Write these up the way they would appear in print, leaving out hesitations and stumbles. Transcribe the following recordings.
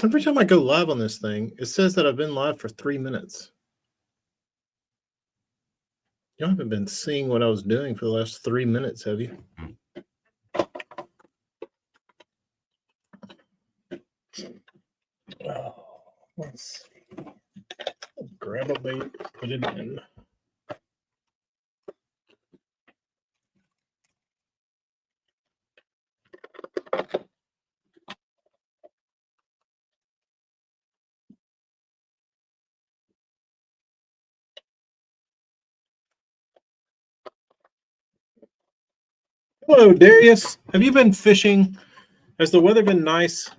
Every time I go live on this thing, it says that I've been live for 3 minutes. You haven't been seeing what I was doing for the last 3 minutes, have you? Oh, let's see. Grab a bait, put it in. Hello, Darius. Have you been fishing? Has the weather been nice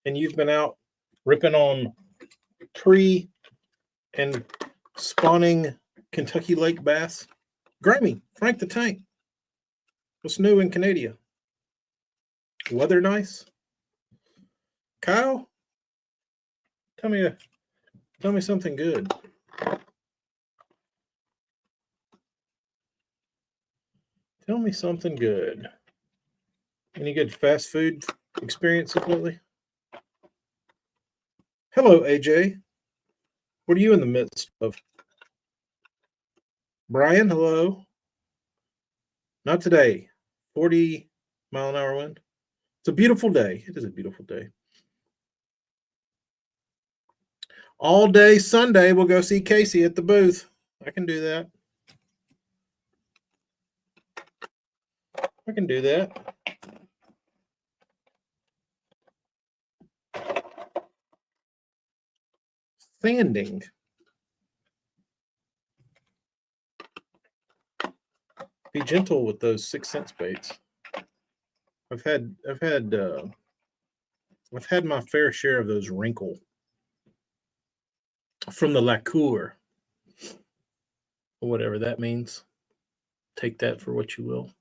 and you've been out ripping on pre and spawning Kentucky Lake bass? Grammy, Frank the Tank. What's new in Canada? Weather nice? Kyle, tell me something good. Tell me something good. Any good fast food experiences lately? Hello, AJ. What are you in the midst of? Brian, hello. Not today. 40-mile-an-hour wind. It's a beautiful day. It is a beautiful day. All day Sunday, we'll go see Casey at the booth. I can do that. I can do that. Sanding. Be gentle with those 6 cent baits. I've had my fair share of those wrinkle from the lacquer, or whatever that means. Take that for what you will.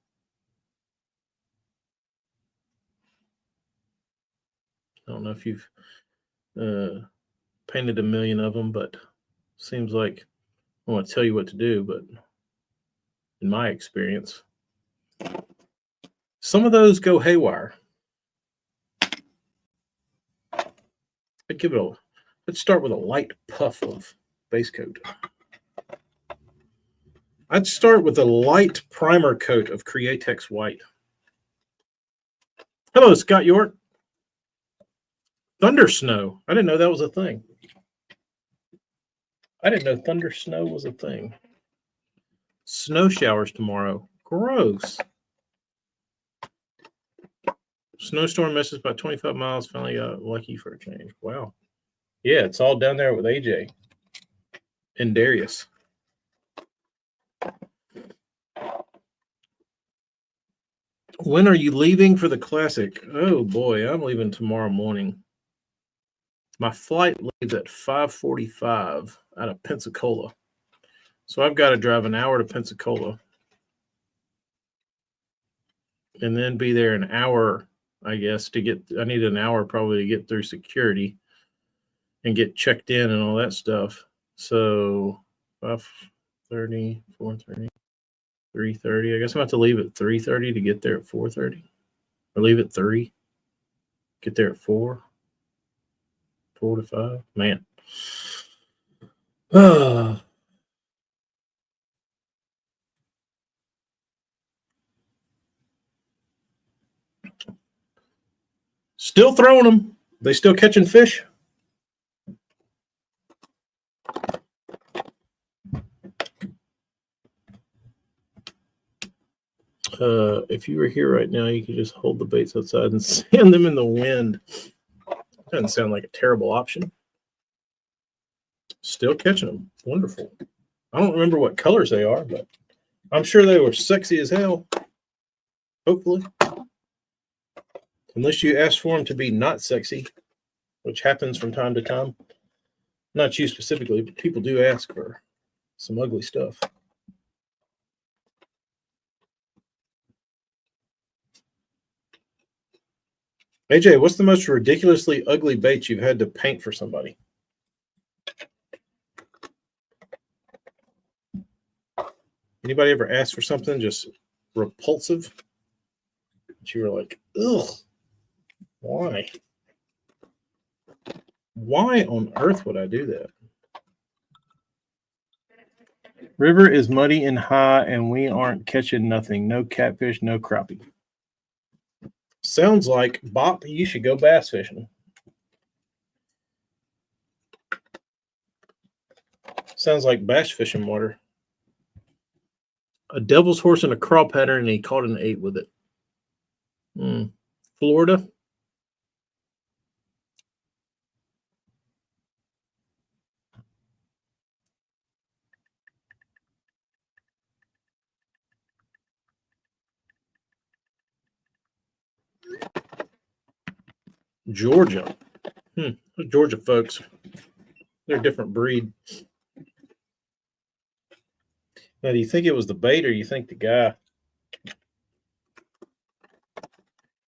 I don't know if you've painted a million of them, but seems like I want to tell you what to do, but in my experience, some of those go haywire. Let's start with a light puff of base coat. I'd start with a light primer coat of Createx White. Hello, Scott York. Thunder snow. I didn't know that was a thing. I didn't know thunder snow was a thing. Snow showers tomorrow. Gross. Snowstorm misses by 25 miles. Finally got lucky for a change. Wow. Yeah, it's all down there with AJ and Darius. When are you leaving for the Classic? Oh, boy, I'm leaving tomorrow morning. My flight leaves at 5:45 out of Pensacola. So I've got to drive an hour to Pensacola and then be there an hour, I guess, I need an hour probably to get through security and get checked in and all that stuff. So 5:30, 4:30, 3:30. I guess I'm about to leave at 3:30 to get there at 4:30. Or leave at 3, get there at 4 to 5. Man. Still throwing them. They still catching fish? If you were here right now, you could just hold the baits outside and sand them in the wind. Doesn't sound like a terrible option. Still catching them. Wonderful. I don't remember what colors they are, but I'm sure they were sexy as hell. Hopefully. Unless you ask for them to be not sexy, which happens from time to time. Not you specifically, but people do ask for some ugly stuff. AJ, what's the most ridiculously ugly bait you've had to paint for somebody? Anybody ever asked for something just repulsive? But you were like, ugh, why? Why on earth would I do that? River is muddy and high, and we aren't catching nothing. No catfish, no crappie. Sounds like, Bop, you should go bass fishing. Sounds like bass fishing water. A devil's horse and a crawl pattern, and he caught an 8 with it. Florida. Georgia. Georgia folks. They're a different breed. Now, do you think it was the bait or you think the guy?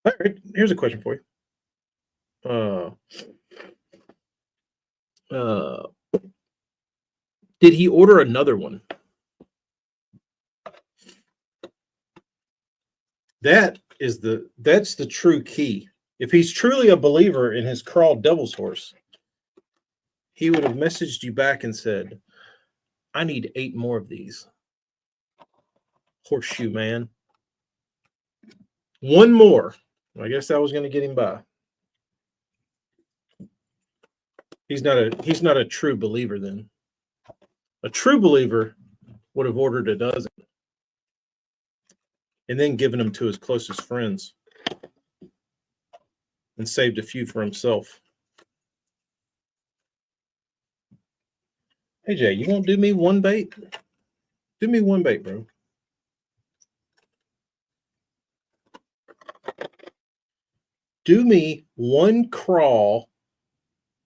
All right, here's a question for you. Did he order another one? That's the true key. If he's truly a believer in his crawled devil's horse, he would have messaged you back and said, I need 8 more of these. Horseshoe man. 1 more. I guess that was going to get him by. He's not a true believer then. A true believer would have ordered a dozen and then given them to his closest friends and saved a few for himself. Hey, Jay, you won't do me one bait? Do me one bait, bro. Do me one crawl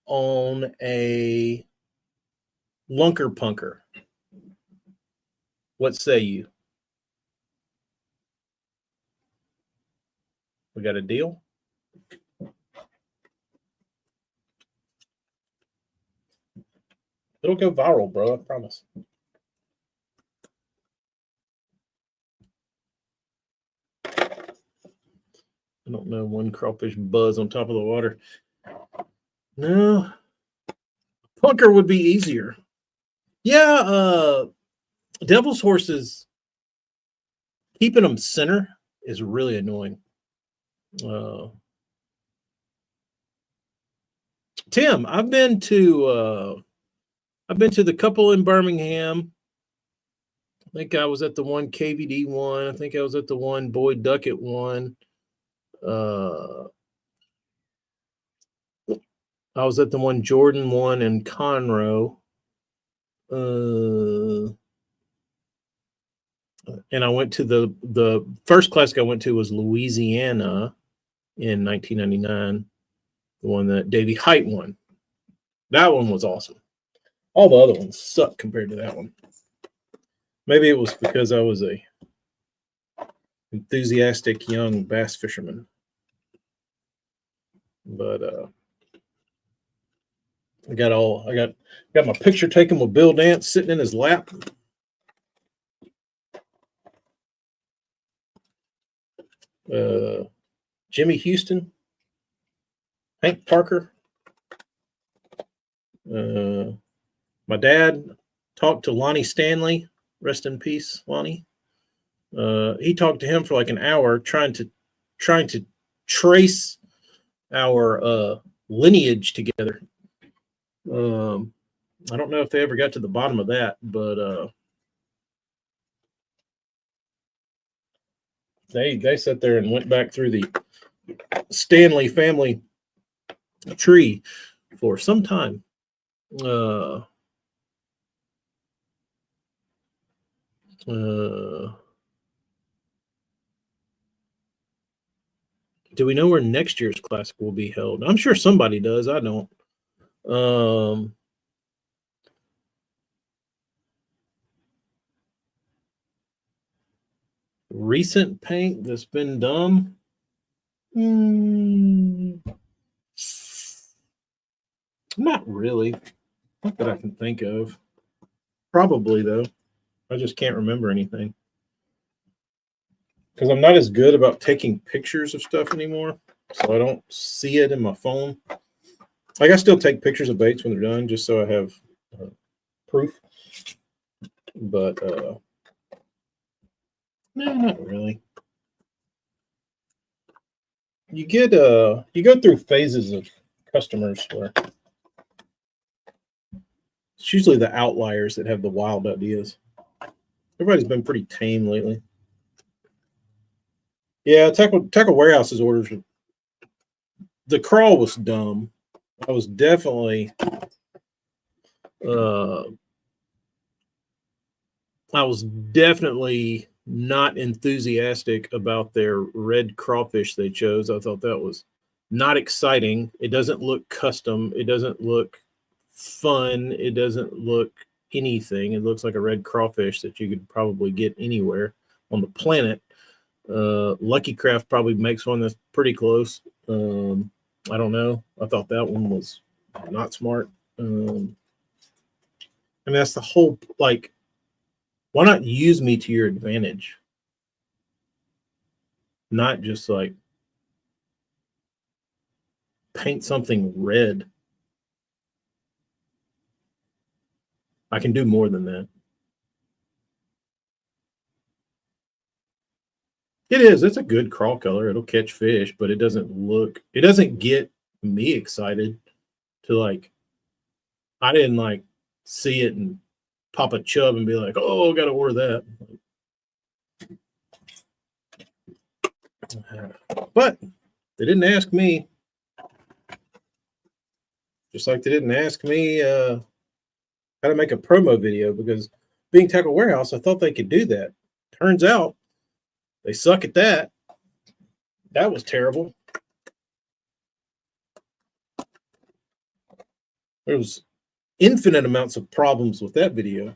on a lunker punker. What say you? We got a deal? It'll go viral, bro. I promise. I don't know. One crawfish buzz on top of the water. No. Punker would be easier. Yeah, devil's horses, keeping them center is really annoying. Tim, I've been to the couple in Birmingham. I think I was at the one KVD one. I think I was at the one Boyd Duckett one. I was at the one Jordan one in Conroe. And I went to the first classic I went to was Louisiana in 1999, the one that Davey Height won. That one was awesome. All the other ones suck compared to that one. Maybe it was because I was a enthusiastic young bass fisherman. But I got my picture taken with Bill Dance sitting in his lap. Jimmy Houston, Hank Parker. My dad talked to Lonnie Stanley. Rest in peace, Lonnie. He talked to him for like an hour, trying to trace our lineage together. I don't know if they ever got to the bottom of that, but they sat there and went back through the Stanley family tree for some time. Do we know where next year's classic will be held? I'm sure somebody does. I don't. Recent paint that's been done? Not really. Not that I can think of. Probably, though. I just can't remember anything. Because I'm not as good about taking pictures of stuff anymore, so I don't see it in my phone. Like, I still take pictures of baits when they're done, just so I have proof. But no, not really. You go through phases of customers where it's usually the outliers that have the wild ideas. Everybody's been pretty tame lately. Yeah, Tackle Warehouse's orders. The crawl was dumb. I was definitely uh, not enthusiastic about their red crawfish they chose. I thought that was not exciting. It doesn't look custom. It doesn't look fun. It doesn't look anything. It looks like a red crawfish that you could probably get anywhere on the planet. Lucky Craft probably makes one that's pretty close. I don't know. I thought that one was not smart. And that's the whole, like, why not use me to your advantage? Not just like paint something red. I can do more than that. It is. It's a good crawl color. It'll catch fish, but it doesn't get me excited to, like, I didn't like see it and pop a chub and be like, oh, I got to order that. But they didn't ask me. Just like they didn't ask me how to make a promo video, because being Tackle Warehouse, I thought they could do that. Turns out they suck at that. That was terrible. There was infinite amounts of problems with that video.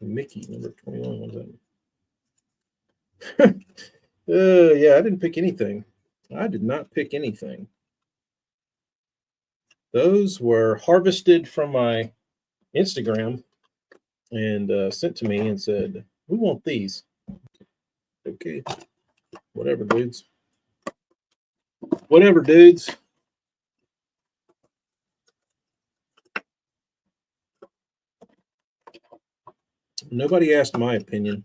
Mickey, number 21, was that? Yeah, I didn't pick anything. I did not pick anything. Those were harvested from my Instagram and sent to me and said, we want these. Okay. Whatever, dudes. Whatever, dudes. Nobody asked my opinion.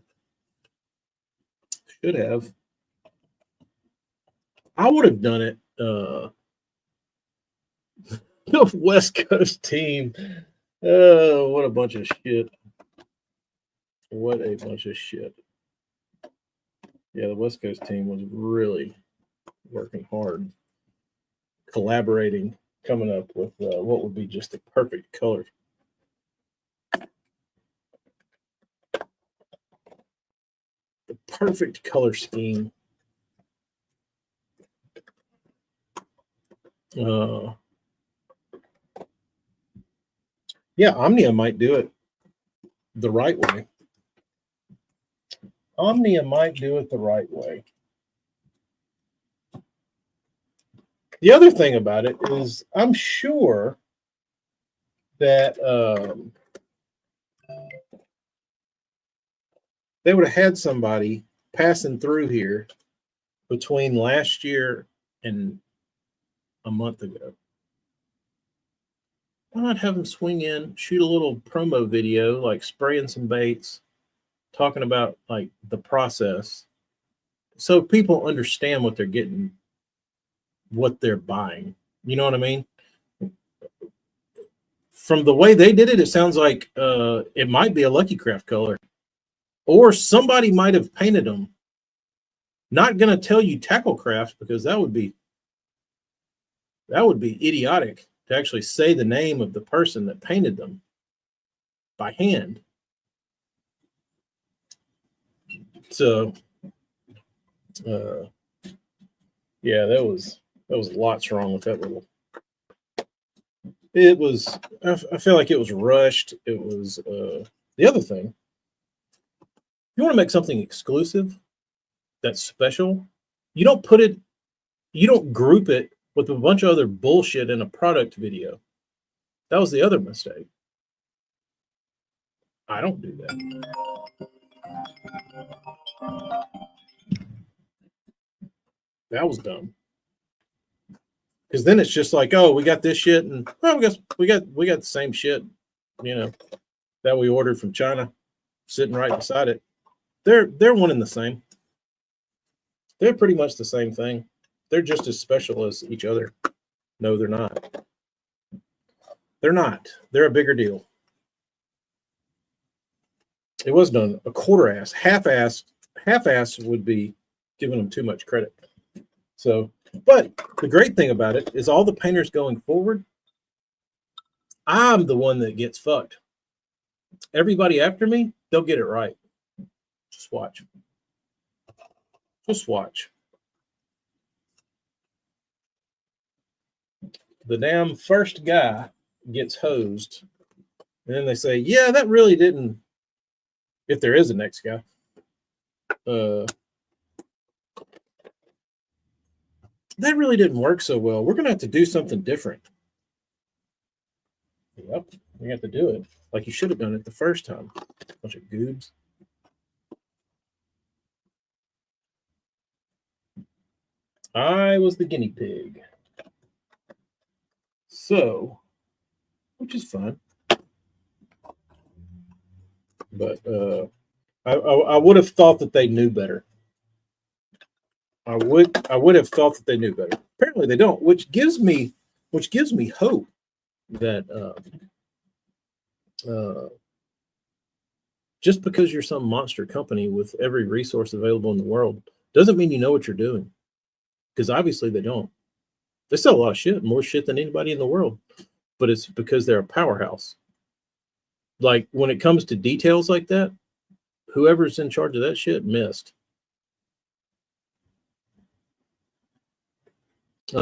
Should have. I would have done it. The West Coast team. Oh, what a bunch of shit. What a bunch of shit. Yeah, the West Coast team was really working hard, collaborating, coming up with what would be just the perfect color. The perfect color scheme. Yeah, Omnia might do it the right way. Omnia might do it the right way. The other thing about it is I'm sure that they would have had somebody passing through here between last year and a month ago. Why not have them swing in, shoot a little promo video, like spraying some baits, talking about like the process, so people understand what they're getting, what they're buying. You know what I mean? From the way they did it, it sounds like it might be a Lucky Craft color, or somebody might have painted them. Not going to tell you Tackle Craft, because that would be idiotic to actually say the name of the person that painted them by hand. So, yeah, that was lots wrong with that little. It was. I feel like it was rushed. It was the other thing. You want to make something exclusive that's special. You don't group it with a bunch of other bullshit in a product video. That was the other mistake. I don't do that. That was dumb. Because then it's just like, oh, we got this shit, and well, we got the same shit, that we ordered from China, sitting right beside it. They're one and the same. They're pretty much the same thing. They're just as special as each other. No, they're not. They're not. They're a bigger deal. It was done a quarter-ass, half-ass would be giving them too much credit. So, but the great thing about it is all the painters going forward, I'm the one that gets fucked. Everybody after me, they'll get it right. Just watch. Just watch. The damn first guy gets hosed, and then they say, yeah, that really didn't, if there is a next guy, that really didn't work so well. We're going to have to do something different. Yep, we have to do it like you should have done it the first time. Bunch of goobs. I was the guinea pig. So, which is fun. But I would have thought that they knew better. I would have thought that they knew better. Apparently they don't, which gives me hope that just because you're some monster company with every resource available in the world doesn't mean you know what you're doing. Because obviously they don't. They sell a lot of shit, more shit than anybody in the world. But it's because they're a powerhouse. Like when it comes to details like that, whoever's in charge of that shit missed. I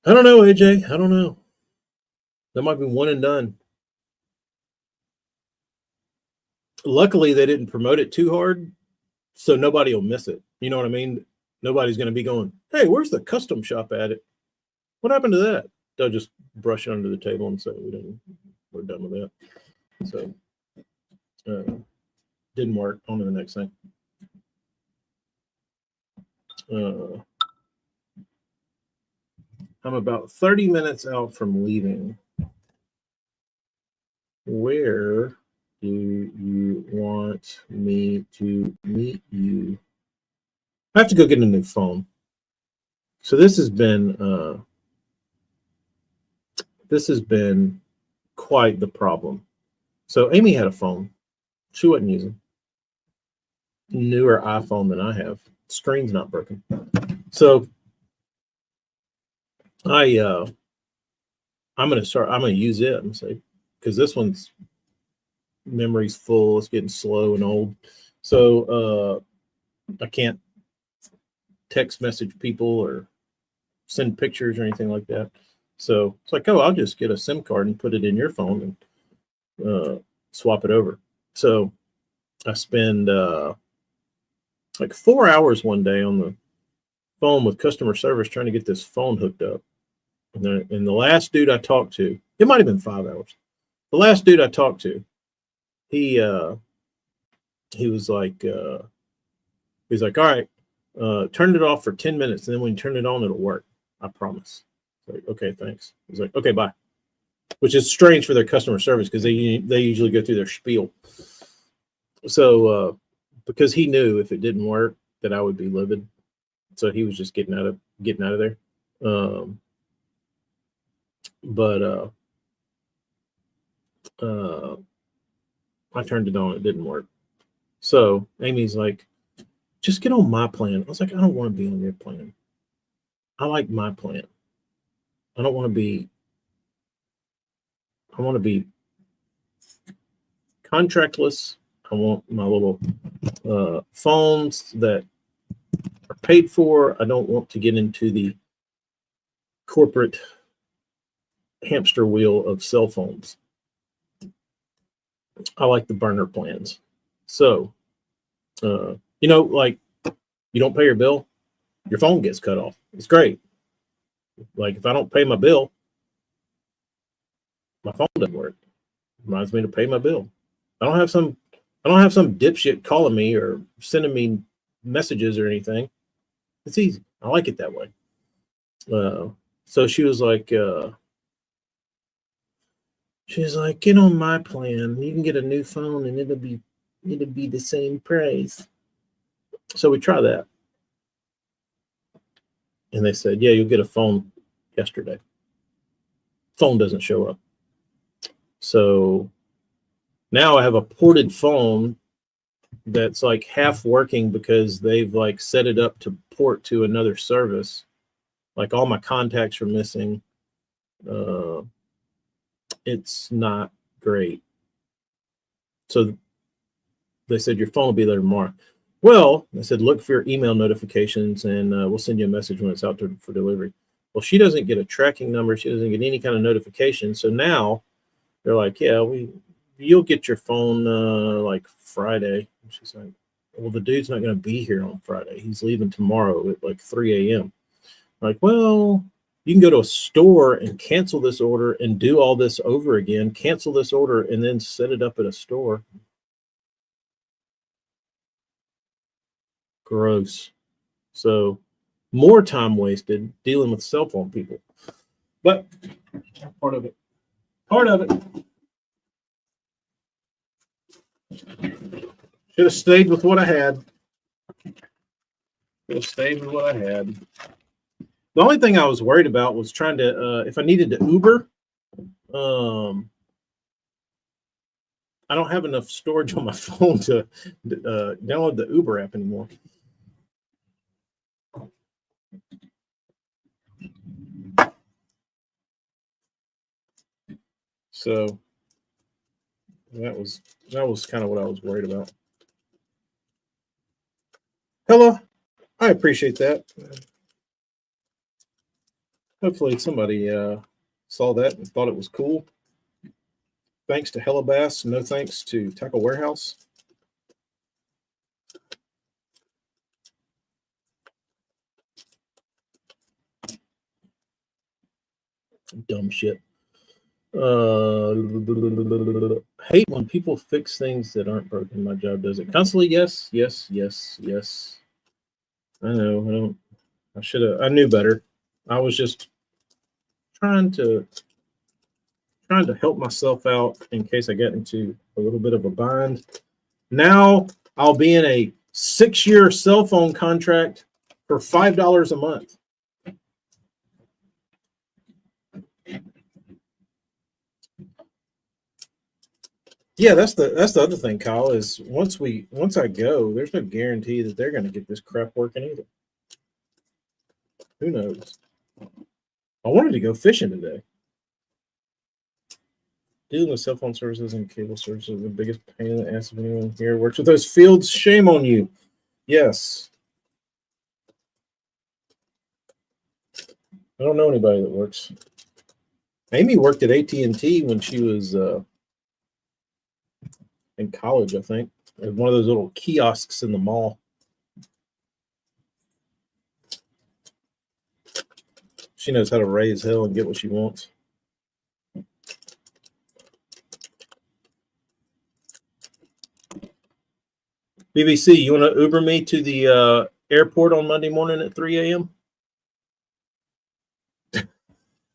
don't know, AJ. I don't know. That might be one and done. Luckily, they didn't promote it too hard, so nobody will miss it. You know what I mean? Nobody's going to be going, hey, where's the custom shop at it? What happened to that? They'll just brush it under the table and say, we're done with that. So, didn't work. On to the next thing. I'm about 30 minutes out from leaving. Where do you want me to meet you? I have to go get a new phone. So this has been quite the problem. So Amy had a phone. She wasn't using. Newer iPhone than I have. Screen's not broken. So I'm gonna use it and say, because this one's memory's full, it's getting slow and old. So I can't text message people or send pictures or anything like that. So it's like, oh, I'll just get a SIM card and put it in your phone and swap it over. So I spend like 4 hours one day on the phone with customer service trying to get this phone hooked up. And the last dude I talked to, it might have been 5 hours. The last dude I talked to, he was like, he's like, all right, turn it off for 10 minutes. And then when you turn it on, it'll work. I promise. Like, okay, thanks. He's like, okay, bye. Which is strange for their customer service because they usually go through their spiel. So because he knew if it didn't work that I would be livid, so he was just getting out of there. But I turned it on. It didn't work. So Amy's like, just get on my plan. I was like, I don't want to be on your plan. I like my plan. I want to be contractless. I want my little phones that are paid for. I don't want to get into the corporate hamster wheel of cell phones. I like the burner plans. So, like you don't pay your bill, your phone gets cut off. It's great. Like if I don't pay my bill, my phone doesn't work. Reminds me to pay my bill. I don't have some dipshit calling me or sending me messages or anything. It's easy. I like it that way. So she was like, get on my plan. You can get a new phone and it'll be the same price. So we try that. And they said, yeah, you'll get a phone yesterday. Phone doesn't show up. So now I have a ported phone that's like half working because they've like set it up to port to another service. Like all my contacts are missing. It's not great. So they said, your phone will be there tomorrow. Well, I said, look for your email notifications and we'll send you a message when it's out for delivery. Well, she doesn't get a tracking number. She doesn't get any kind of notification. So now they're like, yeah, you'll get your phone like Friday. And she's like, well, the dude's not going to be here on Friday. He's leaving tomorrow at like 3 a.m. Like, well, you can go to a store and cancel this order and do all this over again, cancel this order and then set it up at a store. Gross. So more time wasted dealing with cell phone people. But part of it. Should have stayed with what I had. The only thing I was worried about was trying to, if I needed to Uber, I don't have enough storage on my phone to download the Uber app anymore. So that was kind of what I was worried about. Hella, I appreciate that. Hopefully somebody saw that and thought it was cool. Thanks to Hella Bass. No thanks to Tackle Warehouse. Dumb shit. Hate when people fix things that aren't broken. My job does it constantly. Yes. I know. I knew better. I was just trying to help myself out in case I get into a little bit of a bind. Now I'll be in a 6-year cell phone contract for $5 a month. Yeah, that's the other thing, Kyle, is once I go, there's no guarantee that they're going to get this crap working either. Who knows? I wanted to go fishing today. Dealing with cell phone services and cable services is the biggest pain in the ass of anyone here works with those fields. Shame on you. Yes. I don't know anybody that works. Amy worked at AT&T when she was in college, I think. At one of those little kiosks in the mall. She knows how to raise hell and get what she wants. BBC, you want to Uber me to the airport on Monday morning at 3 a.m.?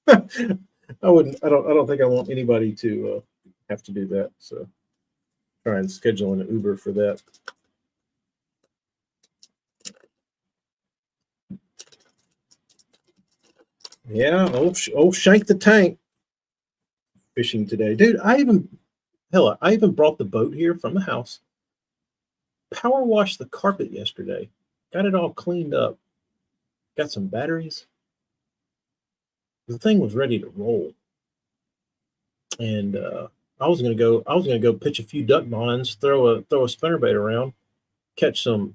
I wouldn't. I don't think I want anybody to have to do that. So try and schedule an Uber for that. Yeah, old Shank the Tank fishing today, dude. I even brought the boat here from the house. Power washed the carpet yesterday. Got it all cleaned up. Got some batteries. The thing was ready to roll, and I was gonna go pitch a few duck bonds, throw a spinnerbait around, catch some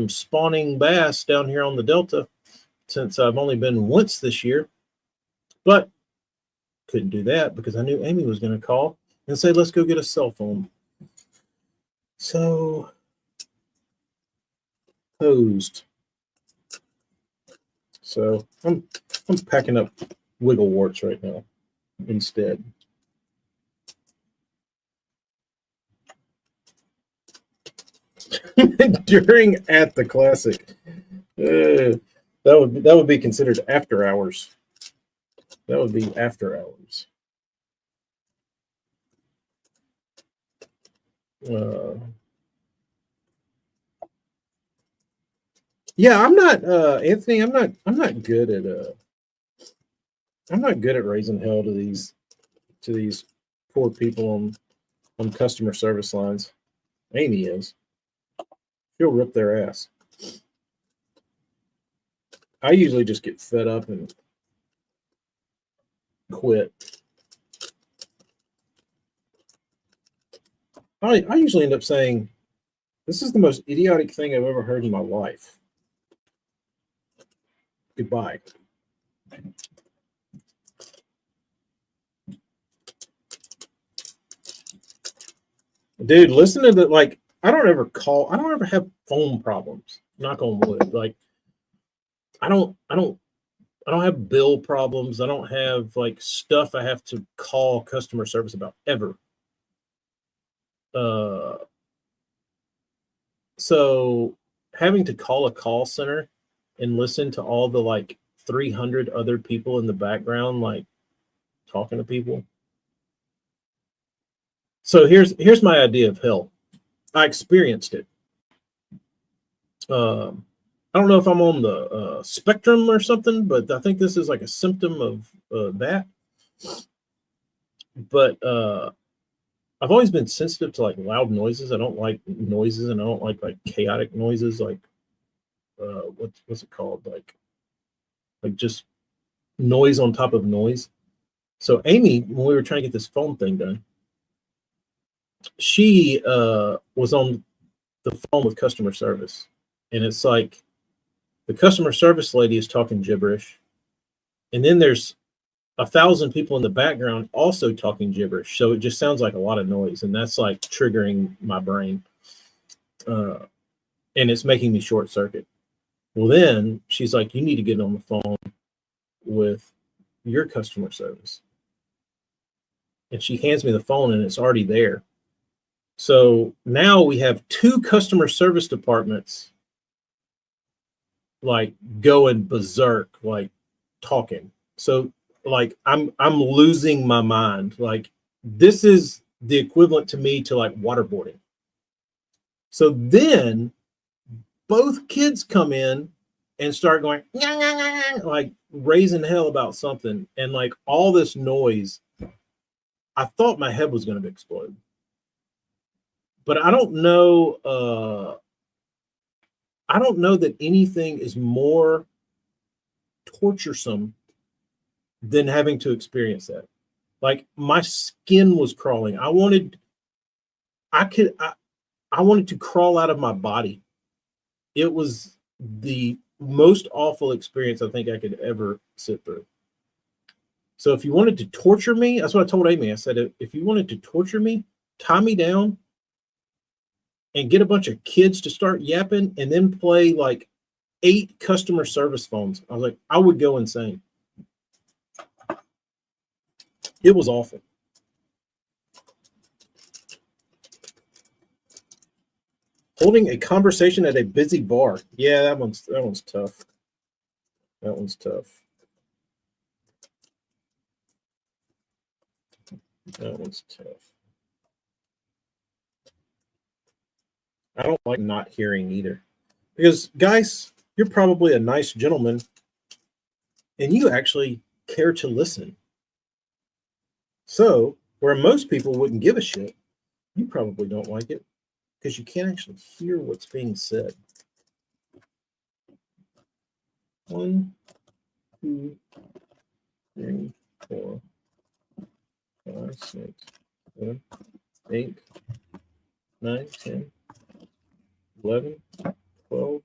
spawning bass down here on the Delta, since I've only been once this year, but couldn't do that because I knew Amy was going to call and say, let's go get a cell phone. So posed. So I'm packing up wiggle warts right now instead. During at the classic. That would be considered after hours. That would be after hours. Yeah, I'm not Anthony. I'm not good at I'm not good at raising hell to these poor people on customer service lines. Amy is. She'll rip their ass. I usually just get fed up and quit. I usually end up saying, "This is the most idiotic thing I've ever heard in my life. Goodbye." Dude, listen to the like. I don't ever have phone problems. Knock on wood. Like, I don't have bill problems. I don't have like stuff I have to call customer service about ever. Uh, so having to call a call center and listen to all the like 300 other people in the background, like talking to people. So here's my idea of hell. I experienced it. I don't know if I'm on the spectrum or something, but I think this is like a symptom of that. But I've always been sensitive to like loud noises. I don't like noises, and I don't like chaotic noises. Like what's it called? Like just noise on top of noise. So Amy, when we were trying to get this phone thing done, she was on the phone with customer service, and it's like the customer service lady is talking gibberish, and then there's 1,000 people in the background also talking gibberish. So it just sounds like a lot of noise, and that's like triggering my brain, and it's making me short circuit. Well, then she's like, "You need to get on the phone with your customer service," and she hands me the phone, and it's already there. So now we have two customer service departments like going berserk, like talking. So like I'm losing my mind. Like this is the equivalent to me to like waterboarding. So then both kids come in and start going like raising hell about something, and like all this noise. I thought my head was going to explode, but I don't know. I don't know that anything is more torturesome than having to experience that. Like my skin was crawling. I wanted to crawl out of my body. It was the most awful experience I think I could ever sit through. So if you wanted to torture me, that's what I told Amy. I said, if you wanted to torture me, tie me down and get a bunch of kids to start yapping and then play like 8 customer service phones. I was like, I would go insane. It was awful. Holding a conversation at a busy bar. Yeah, that one's tough. That one's tough. That one's tough. I don't like not hearing either. Because guys, you're probably a nice gentleman and you actually care to listen. So, where most people wouldn't give a shit, you probably don't like it because you can't actually hear what's being said. 1, 2, 3, 4, 5, 6, 7, 8, 9, 10, 11, 12,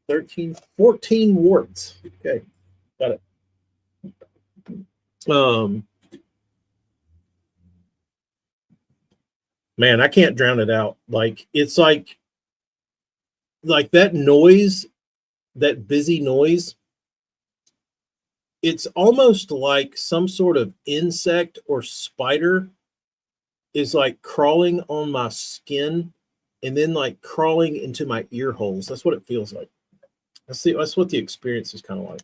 13, 14 warts. Okay, got it. Man, I can't drown it out. Like it's like that noise, that busy noise. It's almost like some sort of insect or spider is like crawling on my skin and then like crawling into my ear holes. That's what it feels like. That's what the experience is kind of like.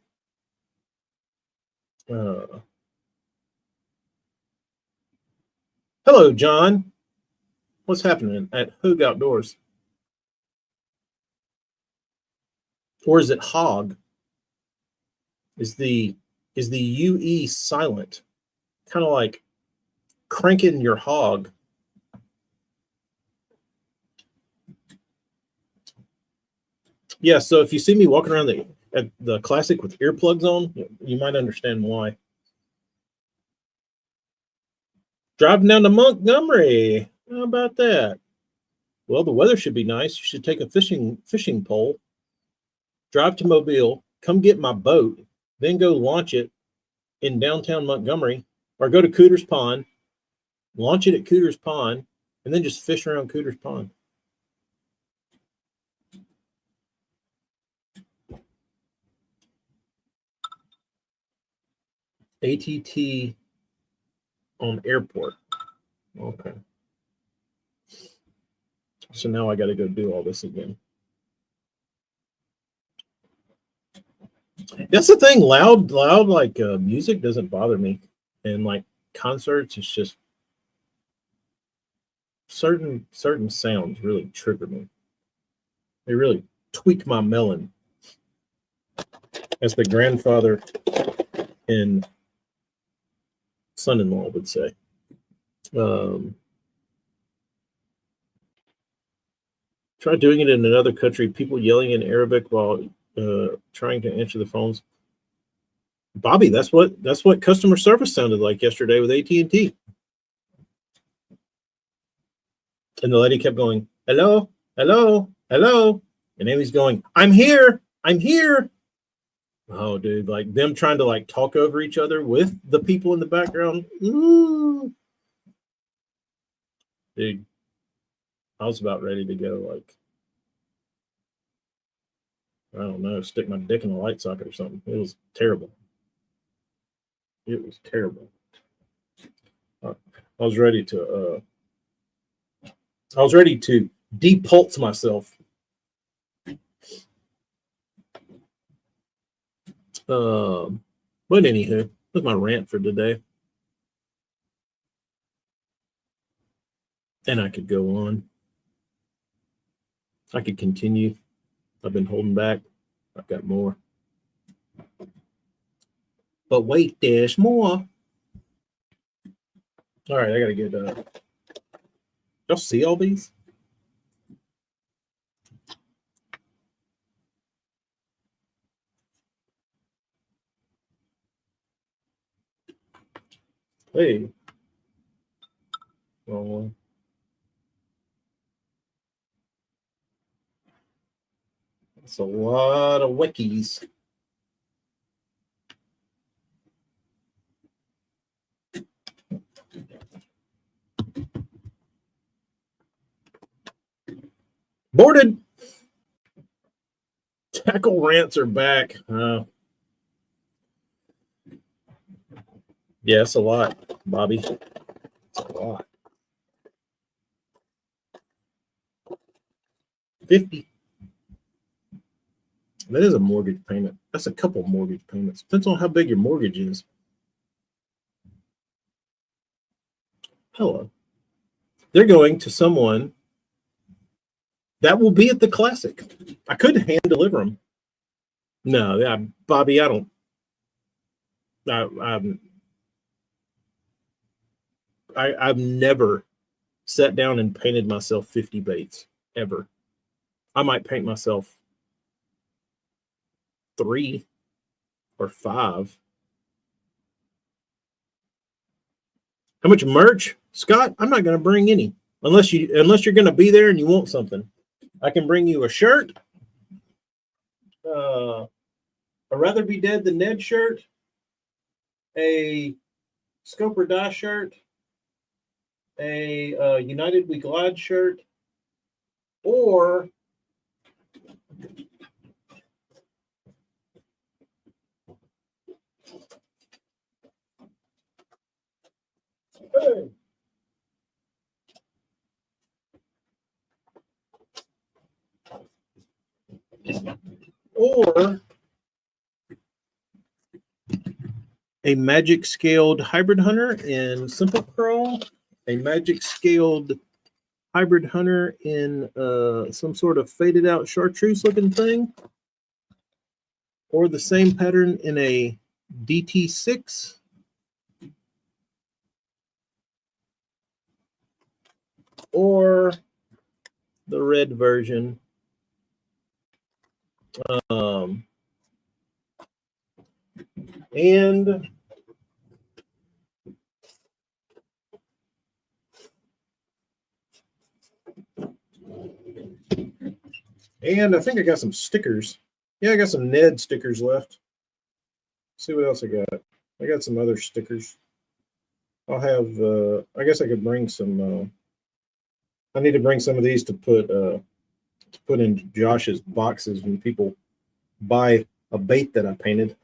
Hello, John. What's happening at Hoog Outdoors? Or is it Hog? Is the UE silent? Kind of like cranking your hog. Yeah, so if you see me walking around at the Classic with earplugs on, you might understand why. Driving down to Montgomery. How about that? Well, the weather should be nice. You should take a fishing pole, drive to Mobile, come get my boat, then go launch it in downtown Montgomery, or go to Cooter's Pond, launch it at Cooter's Pond, and then just fish around Cooter's Pond. ATT on airport. Okay. So now I got to go do all this again. That's the thing. Loud like music doesn't bother me, and like concerts, it's just certain sounds really trigger me. They really tweak my melon, as the grandfather and son-in-law would say. Try doing it in another country. People yelling in Arabic while trying to answer the phones. Bobby, that's what customer service sounded like yesterday with AT&T. And the lady kept going, hello, hello, hello. And Amy's going, I'm here. Oh, dude, like them trying to like talk over each other with the people in the background. Ooh. Dude, I was about ready to go, like, I don't know, stick my dick in a light socket or something. It was terrible. It was terrible. I was ready to depulse myself. But anywho, that's my rant for today. And I could go on. I could continue. I've been holding back. I've got more. But wait, there's more. All right, I gotta get y'all see all these? Hey. Wrong one. That's a lot of wikis. Boarded. Tackle rants are back. Yeah, it's a lot, Bobby. It's a lot. 50. That is a mortgage payment. That's a couple mortgage payments. Depends on how big your mortgage is. Hello. They're going to someone that will be at the Classic. I could hand deliver them. No, yeah, Bobby, I don't. I've never sat down and painted myself 50 baits ever. I might paint myself 3 or 5. How much merch, Scott? I'm not going to bring any unless you're going to be there and you want something. I can bring you a shirt, a Rather Be Dead Than Ned shirt, a Scope or Die shirt, a United We Glide shirt, or hey, or a magic scaled hybrid hunter in simple curl, a magic scaled hybrid hunter in some sort of faded out chartreuse looking thing, or the same pattern in a DT6, or the red version. And I think I got some stickers. Yeah, I got some Ned stickers left. Let's see what else I got. I got some other stickers. I'll have, I guess I could bring some, I need to bring some of these to put in Josh's boxes when people buy a bait that I painted.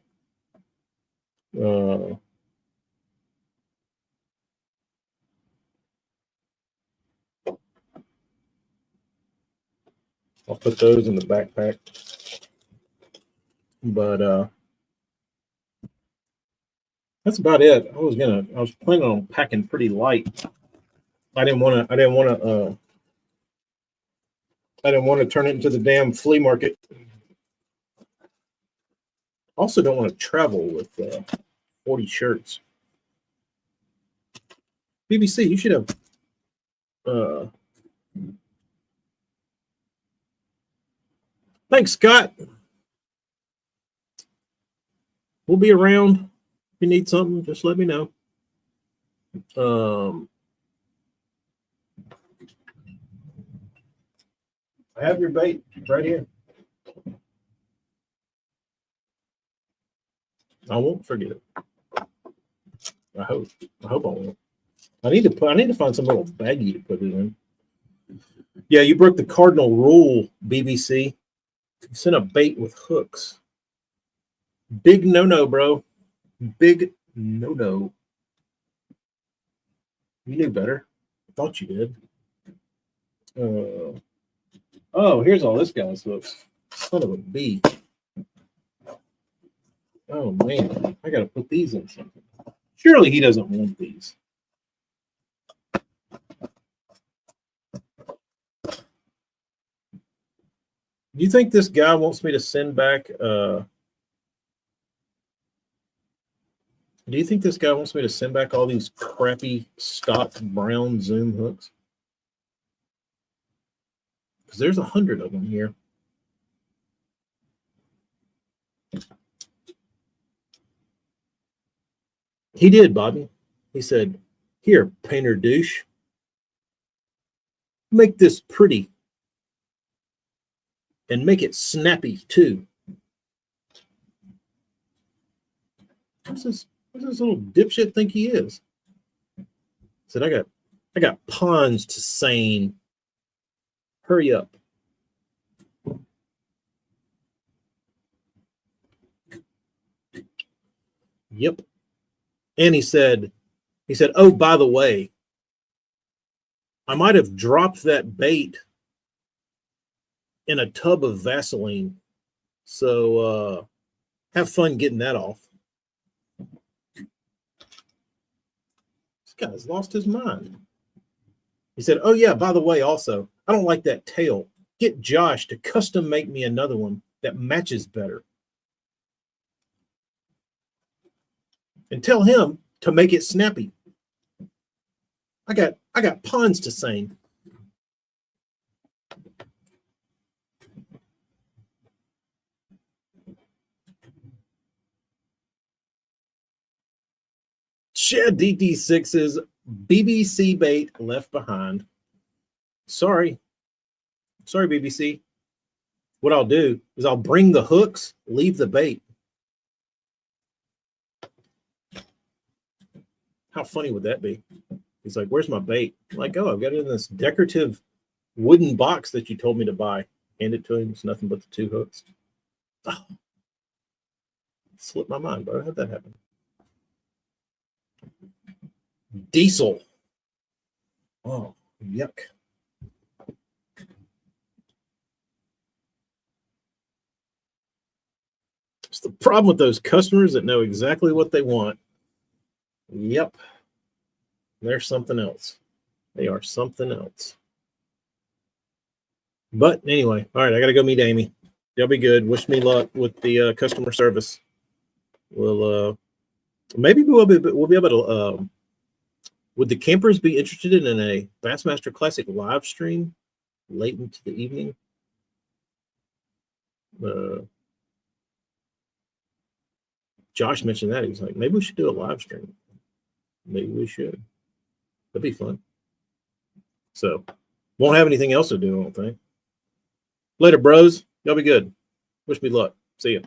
I'll put those in the backpack. But that's about it. I was planning on packing pretty light. I didn't want to turn it into the damn flea market. Also don't want to travel with 40 shirts. BBC, you should have thanks, Scott. We'll be around. If you need something, just let me know. I have your bait right here. I won't forget it. I hope I won't. I need to find some little baggie to put it in. Yeah, you broke the cardinal rule, BBC. You sent a bait with hooks. Big no-no, bro. Big no-no. You knew better. I thought you did. Oh, here's all this guy's hooks. Son of a bee. Oh, man. I got to put these in something. Surely he doesn't want these. Do you think this guy wants me to send back do you think this guy wants me to send back all these crappy stock brown zoom hooks? Because there's 100 of them here. He did, Bobby. He said, "Here, painter douche. Make this pretty. And make it snappy, too." What's this little dipshit think he is? He said, I got ponds to seine. Hurry up. Yep. And he said, oh, by the way, I might have dropped that bait in a tub of Vaseline. So have fun getting that off. This guy's lost his mind. He said, oh, yeah, by the way, also, I don't like that tail. Get Josh to custom make me another one that matches better. And tell him to make it snappy. I got ponds to seine. Shed DT6's BBC bait left behind. Sorry, BBC. What I'll do is I'll bring the hooks, leave the bait. How funny would that be? He's like, where's my bait? I'm like, oh, I've got it in this decorative wooden box that you told me to buy. Hand it to him. It's nothing but the two hooks. Oh, slipped my mind, bro. How'd that happen? Diesel. Oh, yuck. It's the problem with those customers that know exactly what they want. Yep. They're something else. They are something else. But anyway, all right, I got to go meet Amy. Y'all be good. Wish me luck with the customer service. We'll maybe we'll be able to. Would the campers be interested in a Bassmaster Classic live stream late into the evening? Josh mentioned that. He was like, maybe we should do a live stream. Maybe we should. That'd be fun. So, won't have anything else to do, I don't think. Later, bros. Y'all be good. Wish me luck. See ya.